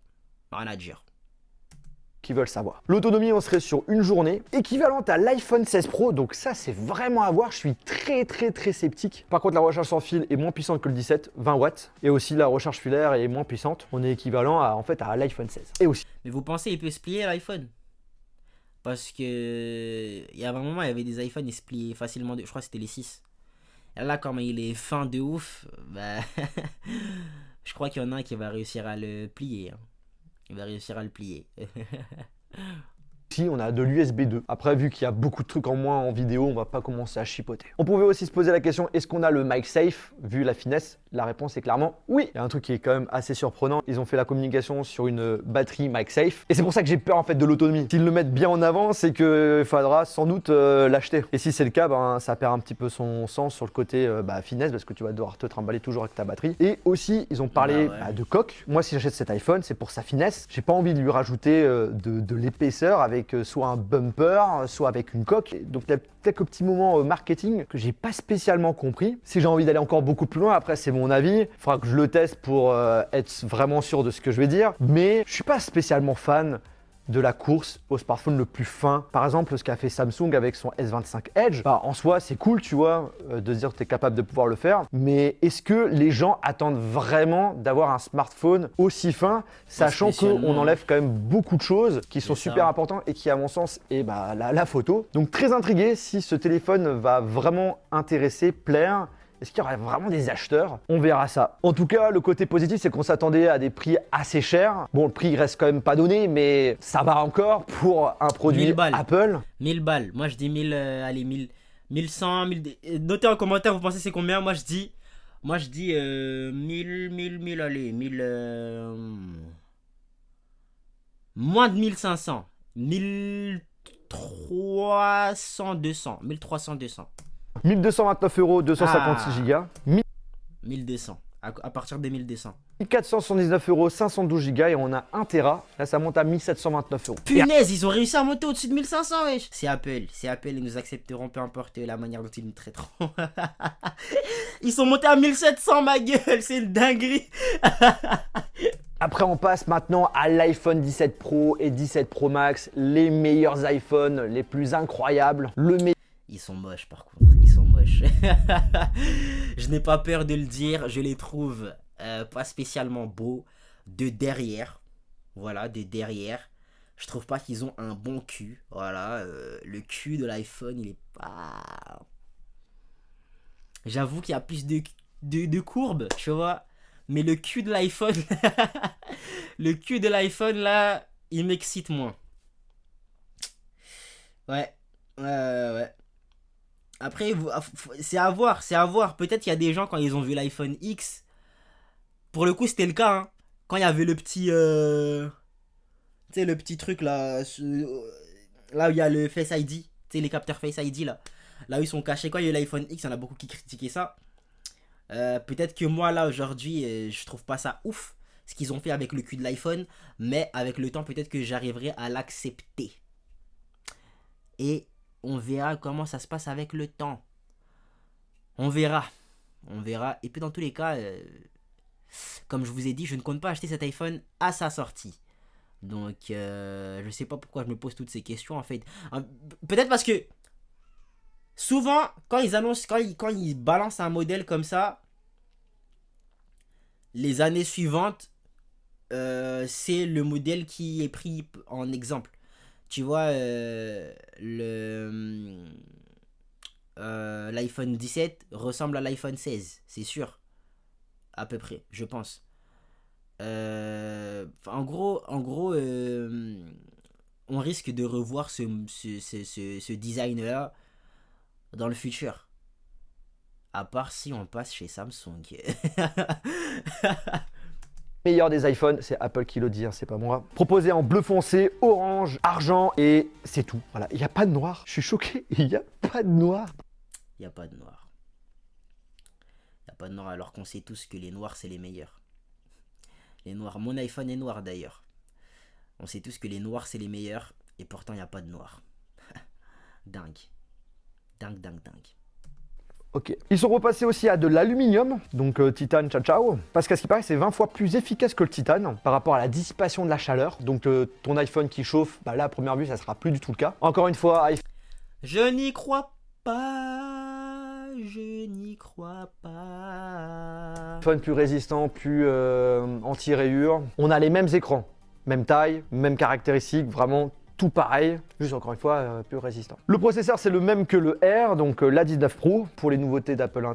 Rien à dire. Qui veulent savoir. L'autonomie, on serait sur une journée, équivalente à l'iPhone 16 Pro, donc ça c'est vraiment à voir, je suis très sceptique. Par contre la recharge sans fil est moins puissante que le 17, 20 watts, et aussi la recharge filaire est moins puissante, on est équivalent à, en fait à l'iPhone 16. Et aussi. Mais vous pensez il peut se plier l'iPhone? Parce que il y a un moment il y avait des iPhones ils se pliaient facilement, je crois que c'était les 6. Et là comme il est fin de ouf, bah je crois qu'il y en a un qui va réussir à le plier. Hein. Il va réussir à le plier. Ici, on a de l'USB 2. Après, vu qu'il y a beaucoup de trucs en moins en vidéo, on va pas commencer à chipoter. On pouvait aussi se poser la question, est-ce qu'on a le MagSafe? Vu la finesse, la réponse est clairement oui. Il y a un truc qui est quand même assez surprenant. Ils ont fait la communication sur une batterie MagSafe. Et c'est pour ça que j'ai peur en fait de l'autonomie. S'ils le mettent bien en avant, c'est qu'il faudra sans doute l'acheter. Et si c'est le cas, ben, ça perd un petit peu son sens sur le côté finesse, parce que tu vas devoir te trimballer toujours avec ta batterie. Et aussi, ils ont parlé de coque. Moi, si j'achète cet iPhone, c'est pour sa finesse. J'ai pas envie de lui rajouter de l'épaisseur avec soit un bumper, soit avec une coque. Donc il y a quelques petits moments marketing que j'ai pas spécialement compris. Si j'ai envie d'aller encore beaucoup plus loin, après c'est mon avis, il faudra que je le teste pour être vraiment sûr de ce que je vais dire. Mais je suis pas spécialement fan de la course au smartphone le plus fin. Par exemple, ce qu'a fait Samsung avec son S25 Edge, bah, en soi, c'est cool, tu vois, de dire que tu es capable de pouvoir le faire. Mais est-ce que les gens attendent vraiment d'avoir un smartphone aussi fin, sachant qu'on enlève quand même beaucoup de choses qui sont super importantes et qui, à mon sens, est la photo. Donc, très intrigué si ce téléphone va vraiment intéresser, plaire. Est-ce qu'il y aura vraiment des acheteurs? On verra ça. En tout cas, le côté positif, c'est qu'on s'attendait à des prix assez chers. Bon, le prix il reste quand même pas donné, mais ça va encore pour un produit Apple. 1000 balles. Moi, je dis 1000, allez, 1000, 1100, 1000. Notez en commentaire, vous pensez c'est combien? Moi, je dis 1000, allez, 1000. Moins de 1500. 1300, 200. 1300, 200. 1229 €, 256 Go. 1200, à partir des 1200. 1479 €, 512 Go et on a 1 Tera. Là, ça monte à 1729 €. Punaise, ils ont réussi à monter au-dessus de 1500, wesh. C'est Apple, ils nous accepteront peu importe la manière dont ils nous traiteront. Ils sont montés à 1700, ma gueule, c'est une dinguerie. Après, on passe maintenant à l'iPhone 17 Pro et 17 Pro Max, les meilleurs iPhones, les plus incroyables. Ils sont moches par contre, ils sont moches. Je n'ai pas peur de le dire, je les trouve pas spécialement beaux de derrière. Voilà, de derrière. Je trouve pas qu'ils ont un bon cul. Voilà, le cul de l'iPhone, il est pas... J'avoue qu'il y a plus de courbes, tu vois. Mais le cul de l'iPhone, le cul de l'iPhone là, il m'excite moins. Ouais. Après, c'est à voir, Peut-être qu'il y a des gens, quand ils ont vu l'iPhone X, pour le coup, c'était le cas, hein. Quand il y avait le petit... tu sais, le petit truc, là, là où il y a le Face ID, tu sais, les capteurs Face ID, là où ils sont cachés. Quand il y a eu l'iPhone X, il y en a beaucoup qui critiquaient ça. Peut-être que moi, là, aujourd'hui, je trouve pas ça ouf, ce qu'ils ont fait avec le cul de l'iPhone, mais avec le temps, peut-être que j'arriverai à l'accepter. Et... on verra comment ça se passe avec le temps. On verra. Et puis dans tous les cas, comme je vous ai dit, je ne compte pas acheter cet iPhone à sa sortie. Donc, je sais pas pourquoi je me pose toutes ces questions en fait. Peut-être parce que souvent, quand ils annoncent, quand ils balancent un modèle comme ça, les années suivantes, c'est le modèle qui est pris en exemple. Tu vois, l'iPhone 17 ressemble à l'iPhone 16, c'est sûr. À peu près, je pense. En gros, on risque de revoir ce design-là dans le futur. À part si on passe chez Samsung. Meilleur des iPhones, c'est Apple qui le dit, hein, c'est pas moi. Proposé en bleu foncé, orange, argent et c'est tout. Voilà, il n'y a pas de noir. Je suis choqué, il n'y a pas de noir. Il n'y a pas de noir. Il n'y a pas de noir alors qu'on sait tous que les noirs c'est les meilleurs. Les noirs, mon iPhone est noir d'ailleurs. On sait tous que les noirs c'est les meilleurs et pourtant il n'y a pas de noir. Dingue. Dingue. Ok. Ils sont repassés aussi à de l'aluminium, donc titane, ciao. Parce qu'à ce qui paraît, c'est 20 fois plus efficace que le titane par rapport à la dissipation de la chaleur. Donc ton iPhone qui chauffe, bah là à première vue, ça sera plus du tout le cas. Encore une fois, je n'y crois pas. iPhone plus résistant, plus anti-rayures. On a les mêmes écrans, même taille, même caractéristiques, vraiment tout pareil, juste encore une fois plus résistant. Le processeur c'est le même que le R, donc l'A19 Pro pour les nouveautés d'Apple.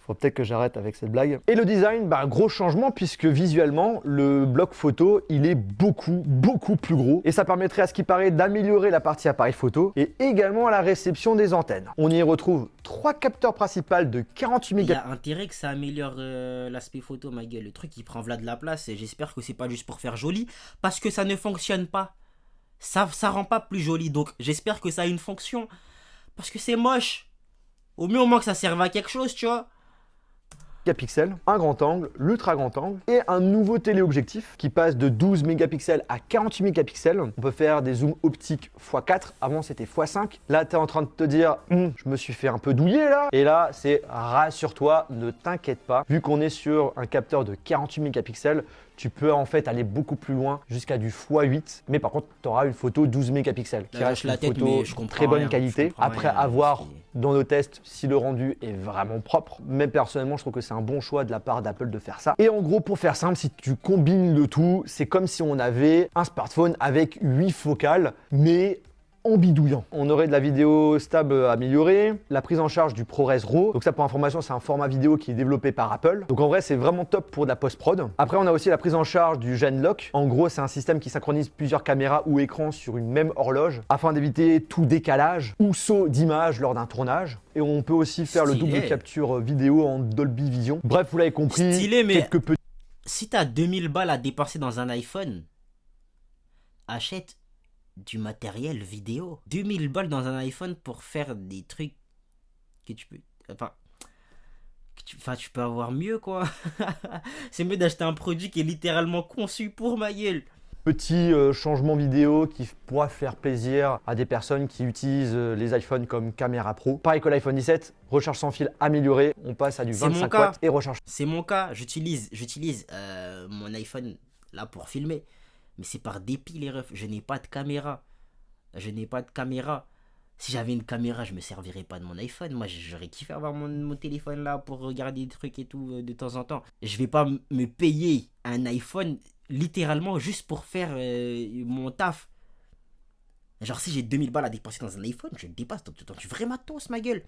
Faut peut-être que j'arrête avec cette blague. Et le design, bah, gros changement puisque visuellement, le bloc photo, il est beaucoup plus gros. Et ça permettrait à ce qui paraît d'améliorer la partie appareil photo et également la réception des antennes. On y retrouve 3 capteurs principaux de 48 Il y mégapixels. a intérêt que ça améliore l'aspect photo, ma gueule. Le truc, il prend v'là de la place et j'espère que c'est pas juste pour faire joli parce que ça ne fonctionne pas. Ça rend pas plus joli. Donc, j'espère que ça a une fonction parce que c'est moche. Au mieux, au moins que ça serve à quelque chose, tu vois. Mégapixels, un grand angle, l'ultra grand angle et un nouveau téléobjectif qui passe de 12 mégapixels à 48 mégapixels. On peut faire des zooms optiques x4, avant c'était x5. Là, tu es en train de te dire, je me suis fait un peu douiller là. Et là, c'est rassure-toi, ne t'inquiète pas. Vu qu'on est sur un capteur de 48 mégapixels, tu peux en fait aller beaucoup plus loin jusqu'à du x8. Mais par contre, tu auras une photo 12 mégapixels qui Là, reste la une tête, photo mais je de comprends très bonne rien, qualité. je comprends Après rien, avoir c'est- dans nos tests si le rendu est vraiment propre. Mais personnellement, je trouve que c'est un bon choix de la part d'Apple de faire ça. Et en gros, pour faire simple, si tu combines le tout, c'est comme si on avait un smartphone avec 8 focales, mais en bidouillant. On aurait de la vidéo stable améliorée, la prise en charge du ProRes RAW. Donc ça, pour information, c'est un format vidéo qui est développé par Apple. Donc en vrai, c'est vraiment top pour de la post-prod. Après, on a aussi la prise en charge du Genlock. En gros, c'est un système qui synchronise plusieurs caméras ou écrans sur une même horloge afin d'éviter tout décalage ou saut d'image lors d'un tournage. Et on peut aussi faire le Stylé. double capture vidéo en Dolby Vision. Bref, vous l'avez compris, Stylé, mais- quelques petits Si t'as 2000 balles à dépenser dans un iPhone, achète du matériel vidéo. 2000 balles dans un iPhone pour faire des trucs que tu peux... Enfin, tu peux avoir mieux, quoi. C'est mieux d'acheter un produit qui est littéralement conçu pour ma gueule. changements vidéo qui pourra faire plaisir à des personnes qui utilisent les iPhones comme caméra pro. Pareil que l'iPhone 17, recharge sans fil améliorée, on passe à du C'est mon 25 cas. watts et recharge. C'est mon cas. J'utilise mon iPhone là pour filmer. Mais c'est par dépit, les refs. Je n'ai pas de caméra. Si j'avais une caméra, je me servirais pas de mon iPhone. Moi, j'aurais kiffé avoir mon téléphone là pour regarder des trucs et tout de temps en temps. Je vais pas me payer un iPhone littéralement juste pour faire mon taf. Genre, si j'ai 2000 balles à dépenser dans un iPhone, je le dépasse. Donc, tu vrai matos, ma gueule.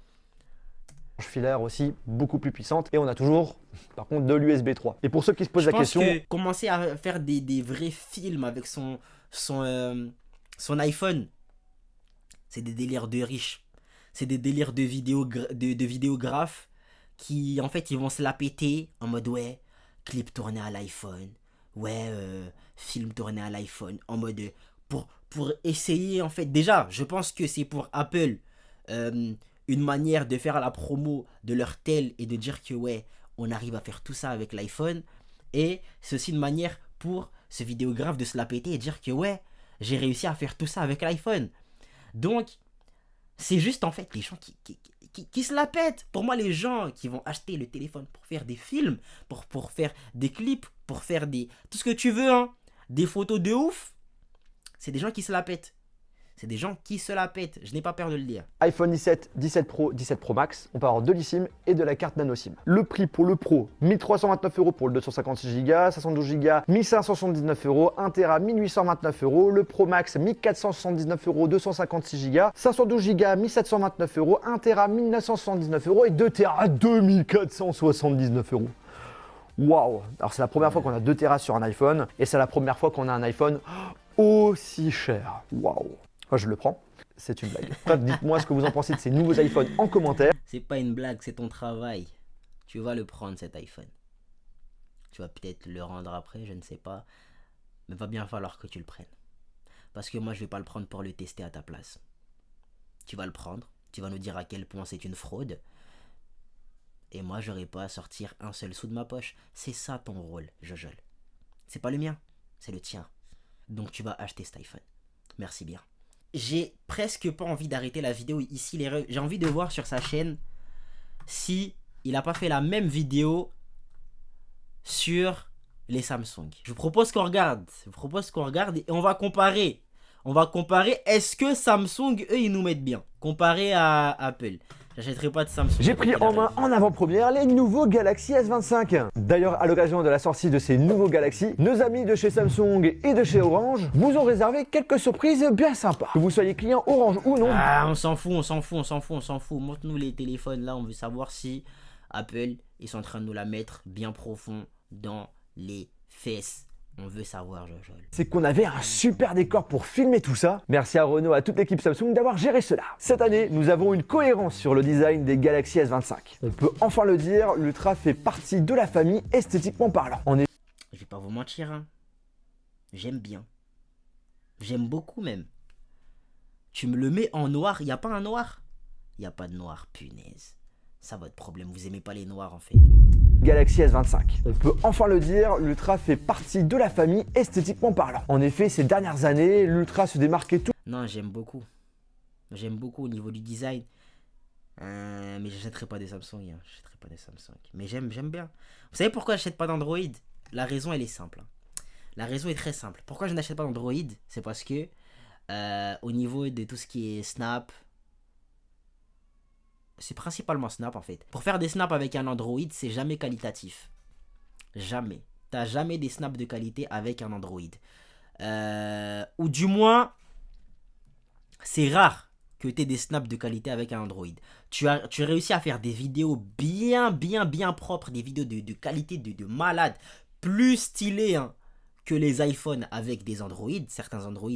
Filaire aussi beaucoup plus puissante et on a toujours par contre de l'USB 3. Et pour ceux qui se posent Je la pense question, que commencer à faire des vrais films avec son iPhone, c'est des délires de riches. C'est des délires de vidéographes qui, en fait, ils vont se la péter en mode, ouais, clip tourné à l'iPhone. Ouais, film tourné à l'iPhone. En mode, pour essayer, en fait. Déjà, je pense que c'est pour Apple une manière de faire la promo de leur tel et de dire que, ouais, on arrive à faire tout ça avec l'iPhone. Et c'est aussi une manière pour ce vidéographe de se la péter et dire que, ouais, j'ai réussi à faire tout ça avec l'iPhone. Donc, c'est juste en fait les gens qui se la pètent. Pour moi, les gens qui vont acheter le téléphone pour faire des films, pour faire des clips, pour faire tout ce que tu veux, hein, des photos de ouf, c'est des gens qui se la pètent. C'est des gens qui se la pètent. Je n'ai pas peur de le dire. iPhone 17, 17 Pro, 17 Pro Max, on peut avoir de l'eSIM et de la carte nano SIM. Le prix pour le Pro, 1329 € pour le 256 Go, 512 Go, 1579 €, 1 Tera, 1829 €, le Pro Max, 1479 €, 256 Go, 512 Go, 1729 €, 1 Tera, 1979 € et 2 Tera, 2479 €. Waouh! Alors c'est la première fois qu'on a 2 Tera sur un iPhone et c'est la première fois qu'on a un iPhone aussi cher. Waouh! Moi, je le prends, c'est une blague. Bref, dites-moi ce que vous en pensez de ces nouveaux iPhones en commentaire. C'est pas une blague, c'est ton travail. Tu vas le prendre cet iPhone. Tu vas peut-être le rendre après, je ne sais pas. Mais va bien falloir que tu le prennes. Parce que moi, je vais pas le prendre pour le tester à ta place. Tu vas le prendre, tu vas nous dire à quel point c'est une fraude. Et moi, j'aurai pas à sortir un seul sou de ma poche. C'est ça ton rôle, Jojol. C'est pas le mien, c'est le tien. Donc tu vas acheter cet iPhone. Merci bien. J'ai presque pas envie d'arrêter la vidéo ici. J'ai envie de voir sur sa chaîne si il a pas fait la même vidéo sur les Samsung. Je vous propose qu'on regarde. Et on va comparer. Est-ce que Samsung, eux, ils nous mettent bien comparé à Apple. J'achèterai pas de Samsung. J'ai pris en main en avant-première les nouveaux Galaxy S25. D'ailleurs, à l'occasion de la sortie de ces nouveaux Galaxy, nos amis de chez Samsung et de chez Orange vous ont réservé quelques surprises bien sympas. Que vous soyez client Orange ou non. Ah, on s'en fout. Montre-nous les téléphones là, on veut savoir si Apple, ils sont en train de nous la mettre bien profond dans les fesses. On veut savoir, Jojol. C'est qu'on avait un super décor pour filmer tout ça. Merci à Renault et à toute l'équipe Samsung d'avoir géré cela. Cette année, nous avons une cohérence sur le design des Galaxy S25. On peut enfin le dire, l'Ultra fait partie de la famille esthétiquement parlant. Je vais pas vous mentir, hein. J'aime bien. J'aime beaucoup même. Tu me le mets en noir, il n'y a pas un noir? Il n'y a pas de noir, punaise. Ça, votre problème, vous aimez pas les noirs en fait. Galaxy S25. On peut enfin le dire, l'Ultra fait partie de la famille esthétiquement parlant. En effet, ces dernières années, l'Ultra se démarquait tout. Non, j'aime beaucoup. J'aime beaucoup au niveau du design. Mais j'achèterai pas des Samsung. Hein. J'achèterai pas des Samsung. Mais j'aime bien. Vous savez pourquoi j'achète pas d'Android? La raison, elle est simple. Hein. La raison est très simple. Pourquoi je n'achète pas d'Android? C'est parce que au niveau de tout ce qui est Snap, c'est principalement Snap en fait. Pour faire des snaps avec un Android, c'est jamais qualitatif. Jamais. T'as jamais des snaps de qualité avec un Android. Ou du moins, c'est rare que tu aies des snaps de qualité avec un Android. Tu réussis à faire des vidéos bien propres, des vidéos de qualité de malade, plus stylées hein, que les iPhones avec des Android. Certains Android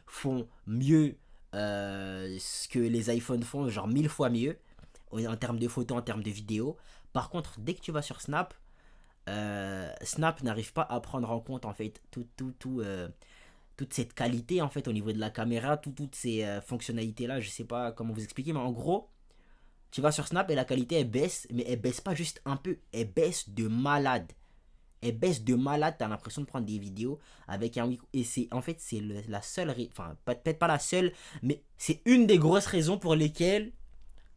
font mieux ce que les iPhones font, genre 1000 fois mieux. En termes de photos, en termes de vidéos. Par contre, dès que tu vas sur Snap, Snap n'arrive pas à prendre en compte en fait toute cette qualité en fait au niveau de la caméra, toutes ces fonctionnalités là. Je sais pas comment vous expliquer, mais en gros, tu vas sur Snap et la qualité elle baisse, mais elle baisse pas juste un peu, elle baisse de malade. Elle baisse de malade, t'as l'impression de prendre des vidéos avec un micro. Et c'est en fait c'est la seule, enfin peut-être pas la seule, mais c'est une des grosses raisons pour lesquelles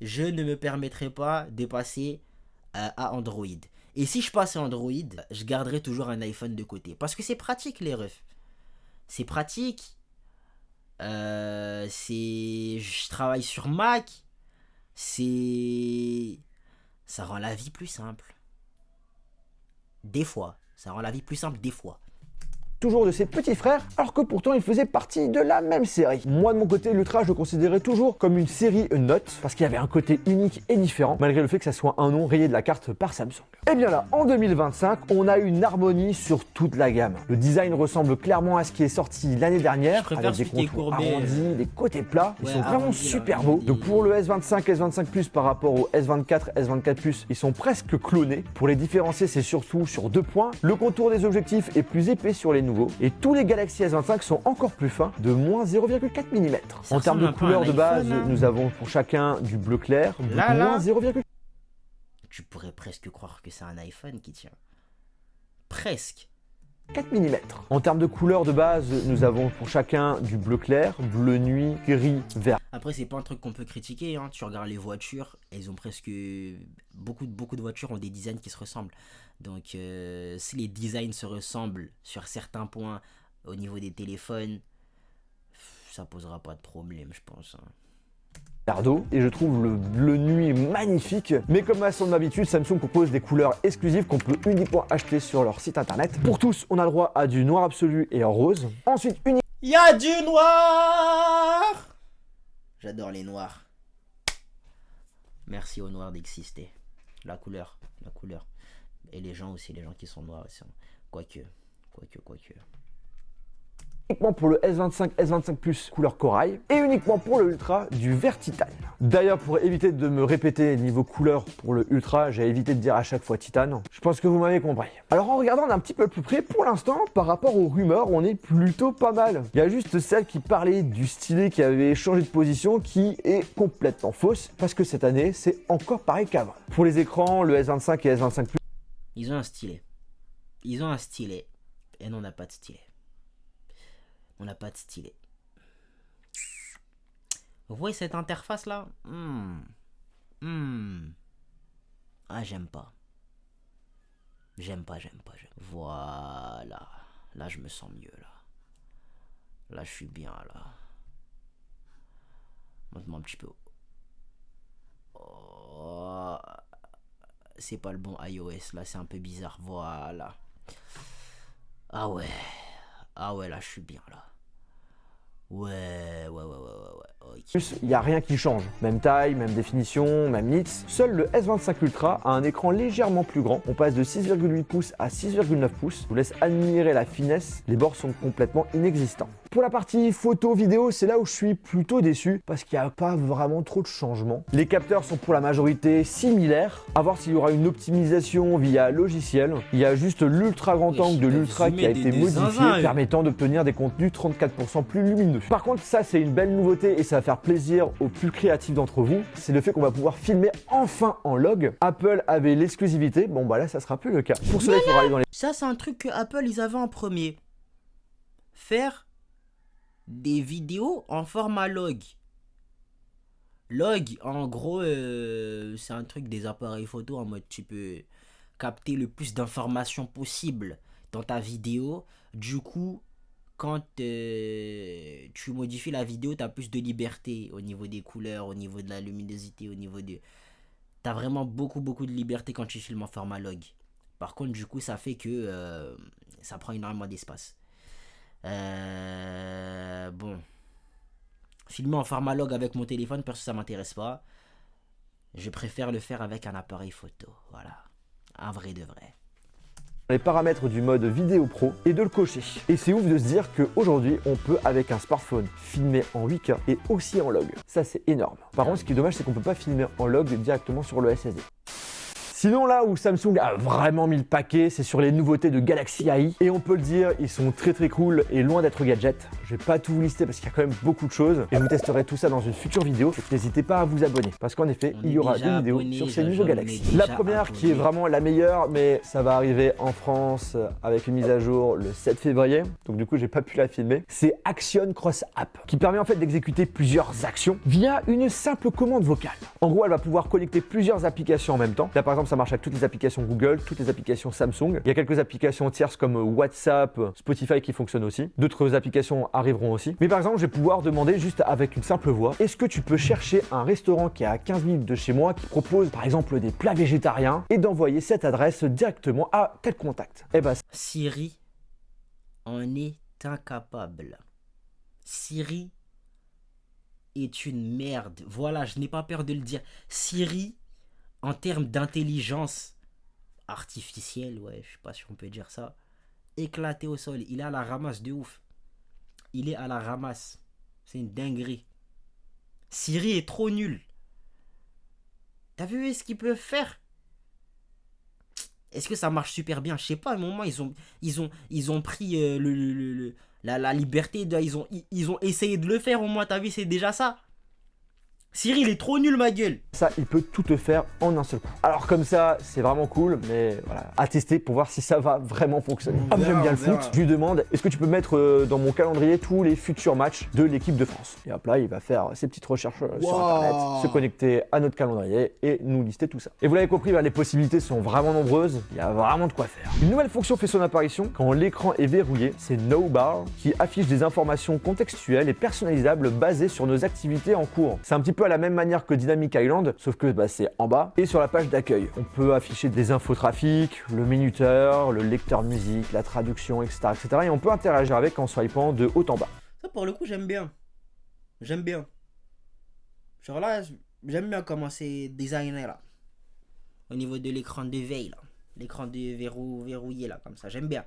je ne me permettrai pas de passer à Android. Et si je passe à Android, je garderai toujours un iPhone de côté. Parce que c'est pratique les refs. C'est pratique. Je travaille sur Mac. Ça rend la vie plus simple. Des fois. Ça rend la vie plus simple des fois. Toujours de ses petits frères, alors que pourtant ils faisaient partie de la même série. Moi de mon côté, l'Ultra je le considérais toujours comme une série Note, parce qu'il y avait un côté unique et différent, malgré le fait que ça soit un nom rayé de la carte par Samsung. Et bien là, en 2025, on a une harmonie sur toute la gamme. Le design ressemble clairement à ce qui est sorti l'année dernière, avec des contours arrondis, des côtés plats, ils sont vraiment super beaux. Donc pour le S25, S25 Plus par rapport au S24, S24 Plus, ils sont presque clonés. Pour les différencier, c'est surtout sur deux points. Le contour des objectifs est plus épais sur les nouveaux. Et tous les Galaxy S25 sont encore plus fins, de moins 0,4 mm. En termes de couleur de base, nous avons pour chacun du bleu clair, moins 0,4 mm. Tu pourrais presque croire que c'est un iPhone qui tient. Presque. 4 mm. En termes de couleur de base, nous avons pour chacun du bleu clair, bleu nuit, gris, vert. Après, c'est pas un truc qu'on peut critiquer. Hein. Tu regardes les voitures, elles ont presque... Beaucoup de voitures ont des designs qui se ressemblent. Donc, si les designs se ressemblent sur certains points au niveau des téléphones, ça posera pas de problème, je pense. Hein. Et je trouve le bleu nuit magnifique, mais comme à son habitude, Samsung propose des couleurs exclusives qu'on peut uniquement acheter sur leur site internet. Pour tous, on a le droit à du noir absolu et en rose. Ensuite, il y a du noir. J'adore les noirs. Merci aux noirs d'exister. La couleur. Et les gens aussi, les gens qui sont noirs aussi. Quoique. Uniquement pour le S25, S25 Plus couleur corail et uniquement pour le Ultra du vert titane. D'ailleurs, pour éviter de me répéter niveau couleur pour le Ultra, j'ai évité de dire à chaque fois titane. Je pense que vous m'avez compris. Alors en regardant d'un petit peu plus près, pour l'instant, par rapport aux rumeurs, on est plutôt pas mal. Il y a juste celle qui parlait du stylet qui avait changé de position qui est complètement fausse parce que cette année, c'est encore pareil qu'avant. Pour les écrans, le S25 et S25 Plus, ils ont un stylet. Et nous, on n'a pas de stylet. On n'a pas de stylet. Vous voyez cette interface là? Ah, j'aime pas. Voilà. Là, je me sens mieux là. Là, je suis bien là. Montre-moi un petit peu. Oh. C'est pas le bon iOS là, c'est un peu bizarre. Voilà. Ah ouais, là je suis bien là. Ouais. Ok. mec. Plus, il n'y a rien qui change. Même taille, même définition, même nits. Seul le S25 Ultra a un écran légèrement plus grand. On passe de 6,8 pouces à 6,9 pouces. Je vous laisse admirer la finesse. Les bords sont complètement inexistants. Pour la partie photo, vidéo, c'est là où je suis plutôt déçu parce qu'il n'y a pas vraiment trop de changements. Les capteurs sont pour la majorité similaires. À voir s'il y aura une optimisation via logiciel. Il y a juste l'ultra grand angle de l'Ultra qui a été modifié, permettant d'obtenir des contenus 34% plus lumineux. Par contre, ça c'est une belle nouveauté et ça va faire plaisir aux plus créatifs d'entre vous. C'est le fait qu'on va pouvoir filmer enfin en log. Apple avait l'exclusivité. Bon bah là, ça sera plus le cas. Pour cela, il faudra aller dans les... Ça, c'est un truc que Apple, ils avaient en premier. Faire des vidéos en format log. Log, en gros, c'est un truc des appareils photo en mode tu peux capter le plus d'informations possible dans ta vidéo. Du coup, quand tu modifies la vidéo, tu as plus de liberté au niveau des couleurs, au niveau de la luminosité, au niveau de... Tu as vraiment beaucoup de liberté quand tu filmes en format log. Par contre, du coup, ça fait que ça prend énormément d'espace. Bon. Filmer en format log avec mon téléphone, perso, ça m'intéresse pas. Je préfère le faire avec un appareil photo. Voilà. Un vrai de vrai. Les paramètres du mode vidéo pro et de le cocher. Et c'est ouf de se dire qu'aujourd'hui, on peut, avec un smartphone, filmer en 8K et aussi en log. Ça, c'est énorme. Par contre, ce qui est dommage, c'est qu'on peut pas filmer en log directement sur le SSD. Sinon, là où Samsung a vraiment mis le paquet, c'est sur les nouveautés de Galaxy AI. Et on peut le dire, ils sont très cool et loin d'être gadgets. Je vais pas tout vous lister parce qu'il y a quand même beaucoup de choses. Et je vous testerai tout ça dans une future vidéo. Donc n'hésitez pas à vous abonner parce qu'en effet, il y aura des vidéos sur ces nouveaux Galaxy. La première qui est vraiment la meilleure, mais ça va arriver en France avec une mise à jour le 7 février. Donc du coup, j'ai pas pu la filmer. C'est Action Cross App qui permet en fait d'exécuter plusieurs actions via une simple commande vocale. En gros, elle va pouvoir connecter plusieurs applications en même temps. Là, par exemple, ça marche avec toutes les applications Google, toutes les applications Samsung. Il y a quelques applications tierces comme WhatsApp, Spotify qui fonctionnent aussi. D'autres applications arriveront aussi. Mais par exemple, je vais pouvoir demander juste avec une simple voix, est-ce que tu peux chercher un restaurant qui est à 15 minutes de chez moi qui propose par exemple des plats végétariens et d'envoyer cette adresse directement à tel contact. Et bah, Siri en est incapable. Siri est une merde. Voilà, je n'ai pas peur de le dire. Siri, en termes d'intelligence artificielle, ouais, je sais pas si on peut dire ça, éclaté au sol. Il est à la ramasse de ouf. Il est à la ramasse. C'est une dinguerie. Siri est trop nul. T'as vu ce qu'ils peuvent faire? Est-ce que ça marche super bien? Je sais pas, à un moment, ils ont pris la liberté. Ils ont essayé de le faire au moins, t'as vu, c'est déjà ça. Siri, il est trop nul, ma gueule. Ça, il peut tout te faire en un seul coup. Alors comme ça, c'est vraiment cool, mais voilà, à tester pour voir si ça va vraiment fonctionner. Comme j'aime bien le foot, je lui demande, est-ce que tu peux mettre dans mon calendrier tous les futurs matchs de l'équipe de France? Et hop là, il va faire ses petites recherches sur Internet, se connecter à notre calendrier et nous lister tout ça. Et vous l'avez compris, les possibilités sont vraiment nombreuses, il y a vraiment de quoi faire. Une nouvelle fonction fait son apparition quand l'écran est verrouillé, c'est No Bar, qui affiche des informations contextuelles et personnalisables basées sur nos activités en cours. C'est un petit peu à la même manière que Dynamic Island, sauf que c'est en bas et sur la page d'accueil. On peut afficher des infos trafic, le minuteur, le lecteur musique, la traduction, etc., etc. Et on peut interagir avec en swipant de haut en bas. Ça, pour le coup, j'aime bien. J'aime bien. Genre là, j'aime bien comment c'est designé là. Au niveau de l'écran de veille là. L'écran de verrouillé là, comme ça. J'aime bien.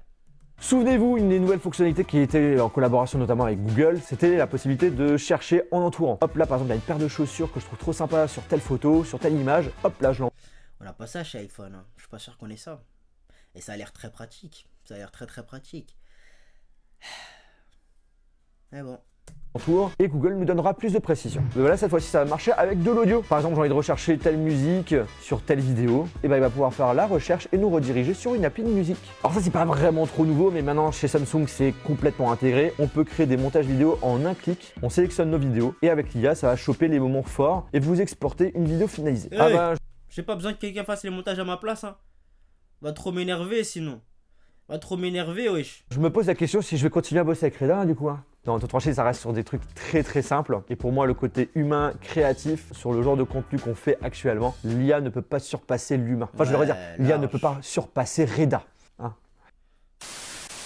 Souvenez-vous, une des nouvelles fonctionnalités qui était en collaboration notamment avec Google, c'était la possibilité de chercher en entourant. Hop là, par exemple, il y a une paire de chaussures que je trouve trop sympa sur telle photo, sur telle image. Hop là, je l'envoie. On n'a pas ça chez iPhone. Hein. Je suis pas sûr qu'on ait ça. Et ça a l'air très pratique. Ça a l'air très pratique. Mais bon. Et Google nous donnera plus de précision. Mais voilà, cette fois-ci ça va marcher avec de l'audio. Par exemple, j'ai envie de rechercher telle musique sur telle vidéo, et il va pouvoir faire la recherche et nous rediriger sur une appli de musique. Alors ça, c'est pas vraiment trop nouveau, mais maintenant chez Samsung c'est complètement intégré. On peut créer des montages vidéo en un clic, on sélectionne nos vidéos et avec l'IA ça va choper les moments forts et vous exporter une vidéo finalisée. Hey, j'ai pas besoin que quelqu'un fasse les montages à ma place, hein. Va trop m'énerver sinon. Va trop m'énerver, wesh. Je me pose la question si je vais continuer à bosser avec Reda, du coup. Dans toute franchise, ça reste sur des trucs très simples. Et pour moi, le côté humain, créatif, sur le genre de contenu qu'on fait actuellement, l'IA ne peut pas surpasser l'humain. Enfin, je devrais dire, l'IA ne peut pas surpasser Reda. Hein.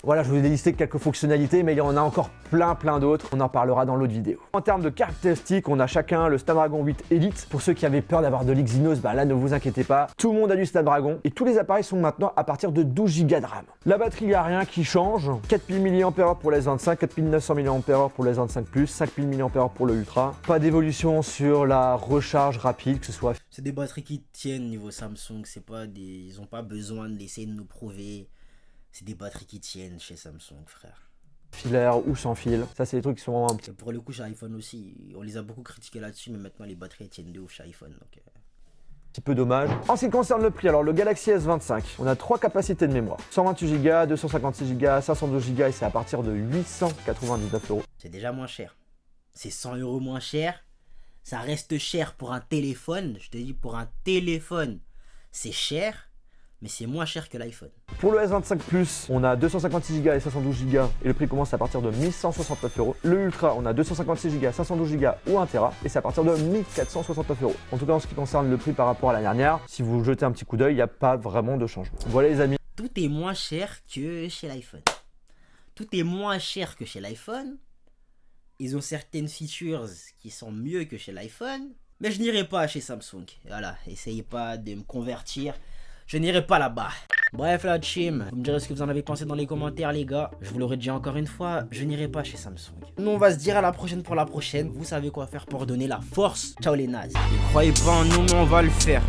Voilà, je vous ai listé quelques fonctionnalités, mais il y en a encore plein d'autres. On en parlera dans l'autre vidéo. En termes de caractéristiques, on a chacun le Snapdragon 8 Elite. Pour ceux qui avaient peur d'avoir de l'Exynos, bah là, ne vous inquiétez pas. Tout le monde a du Snapdragon et tous les appareils sont maintenant à partir de 12 Go de RAM. La batterie, il n'y a rien qui change. 4000 mAh pour le S25, 4900 mAh pour le S25+, 5000 mAh pour le Ultra. Pas d'évolution sur la recharge rapide, que ce soit... C'est des batteries qui tiennent niveau Samsung, c'est pas des... Ils n'ont pas besoin d'essayer de nous prouver. C'est des batteries qui tiennent chez Samsung, frère. Filaire ou sans fil, ça c'est des trucs qui sont un Et pour le coup, chez iPhone aussi, on les a beaucoup critiqués là-dessus, mais maintenant les batteries tiennent de ouf chez iPhone. Donc, petit peu dommage. En ce qui concerne le prix, alors le Galaxy S25, on a 3 capacités de mémoire. 128 Go, 256 Go, 512 Go et c'est à partir de 899 €. c'est déjà moins cher. C'est 100 € moins cher. Ça reste cher pour un téléphone. Je te dis, pour un téléphone, c'est cher, mais c'est moins cher que l'iPhone. Pour le S25 Plus, on a 256 Go et 512 Go et le prix commence à partir de 1169 €. Le Ultra, on a 256 Go, 512 Go ou 1 Tera et c'est à partir de 1469 €. En tout cas, en ce qui concerne le prix par rapport à la dernière, si vous jetez un petit coup d'œil, il n'y a pas vraiment de changement. Voilà les amis. Tout est moins cher que chez l'iPhone. Tout est moins cher que chez l'iPhone. Ils ont certaines features qui sont mieux que chez l'iPhone. Mais je n'irai pas chez Samsung. Voilà, essayez pas de me convertir. Je n'irai pas là-bas. Bref, la team, vous me direz ce que vous en avez pensé dans les commentaires, les gars. Je vous le redis encore une fois, je n'irai pas chez Samsung. Nous, on va se dire à la prochaine pour la prochaine. Vous savez quoi faire pour donner la force. Ciao les nazis. Ils croyaient pas en nous, mais on va le faire.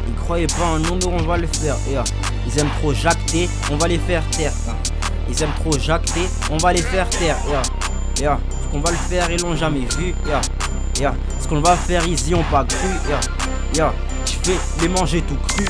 Ils croyaient pas en nous, mais on va le faire. Ils aiment trop jacter, on va les faire taire. Ils aiment trop jacter, on va les faire taire. Ce qu'on va le faire, ils l'ont jamais vu. Ce qu'on va faire, ils y ont pas cru. Je vais les manger tout cru.